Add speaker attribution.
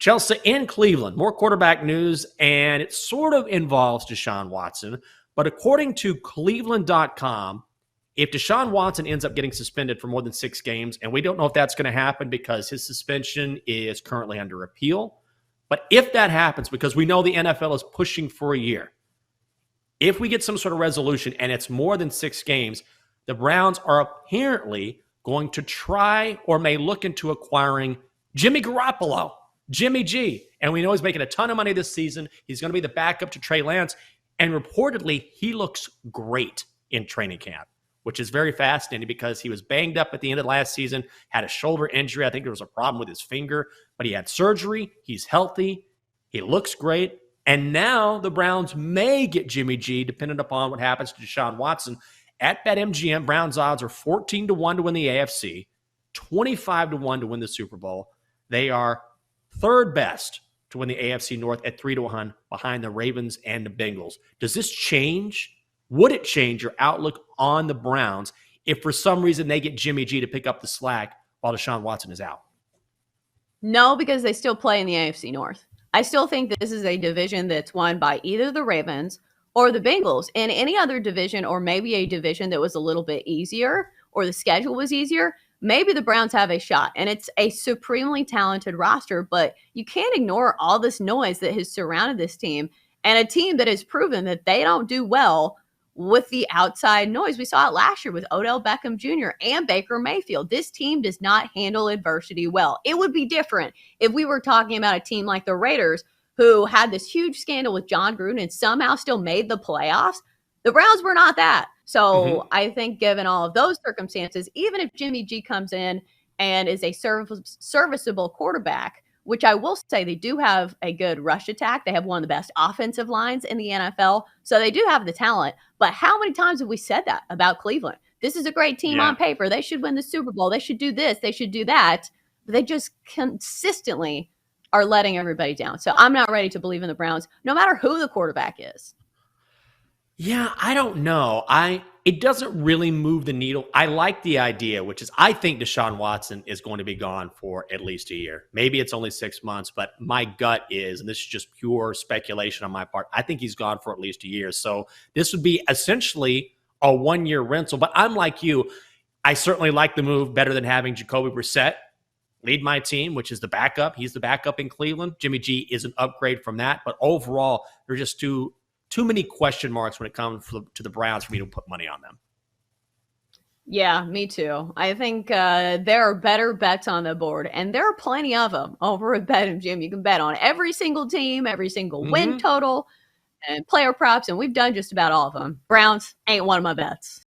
Speaker 1: Chelsea in Cleveland, more quarterback news, and it sort of involves Deshaun Watson. But according to Cleveland.com, if Deshaun Watson ends up getting suspended for more than 6 games, and we don't know if that's going to happen because his suspension is currently under appeal, but if that happens, because we know the NFL is pushing for a year, if we get some sort of resolution and it's more than 6 games, the Browns are apparently going to try or may look into acquiring Jimmy Garoppolo, Jimmy G. And we know he's making a ton of money this season. He's going to be the backup to Trey Lance. And reportedly, he looks great in training camp, which is very fascinating because he was banged up at the end of last season, had a shoulder injury. I think there was a problem with his finger, but he had surgery. He's healthy. He looks great. And now the Browns may get Jimmy G, depending upon what happens to Deshaun Watson. At BetMGM, Browns odds are 14-1 to win the AFC, 25-1 to win the Super Bowl. They are third best to win the AFC North at 3-1 behind the Ravens and the Bengals. Does this change? Would it change your outlook on the Browns if for some reason they get Jimmy G to pick up the slack while Deshaun Watson is out?
Speaker 2: No, because they still play in the AFC North. I still think that this is a division that's won by either the Ravens or the Bengals. In any other division, or maybe a division that was a little bit easier or the schedule was easier, maybe the Browns have a shot. And it's a supremely talented roster, but you can't ignore all this noise that has surrounded this team, and a team that has proven that they don't do well with the outside noise. We saw it last year with Odell Beckham Jr. and Baker Mayfield. This team does not handle adversity well. It would be different if we were talking about a team like the Raiders, who had this huge scandal with John Gruden and somehow still made the playoffs. The Browns were not that. So I think given all of those circumstances, even if Jimmy G comes in and is a serviceable quarterback, which I will say they do have a good rush attack. They have one of the best offensive lines in the NFL. So they do have the talent. But how many times have we said that about Cleveland? This is a great team on paper. They should win the Super Bowl. They should do this. They should do that. But they just consistently are letting everybody down. So I'm not ready to believe in the Browns, no matter who the quarterback is.
Speaker 1: Yeah, I don't know. It doesn't really move the needle. I like the idea, which is I think Deshaun Watson is going to be gone for at least a year. Maybe it's only 6 months, but my gut is, and this is just pure speculation on my part, I think he's gone for at least a year. So this would be essentially a 1-year rental. But I'm like you. I certainly like the move better than having Jacoby Brissett lead my team, which is the backup. He's the backup in Cleveland. Jimmy G is an upgrade from that. But overall, there's just too many question marks when it comes to the Browns for me to put money on them.
Speaker 2: Yeah, me too. I think there are better bets on the board, and there are plenty of them over at BetMGM. You can bet on every single team, every single win total, and player props, and we've done just about all of them. Browns ain't one of my bets.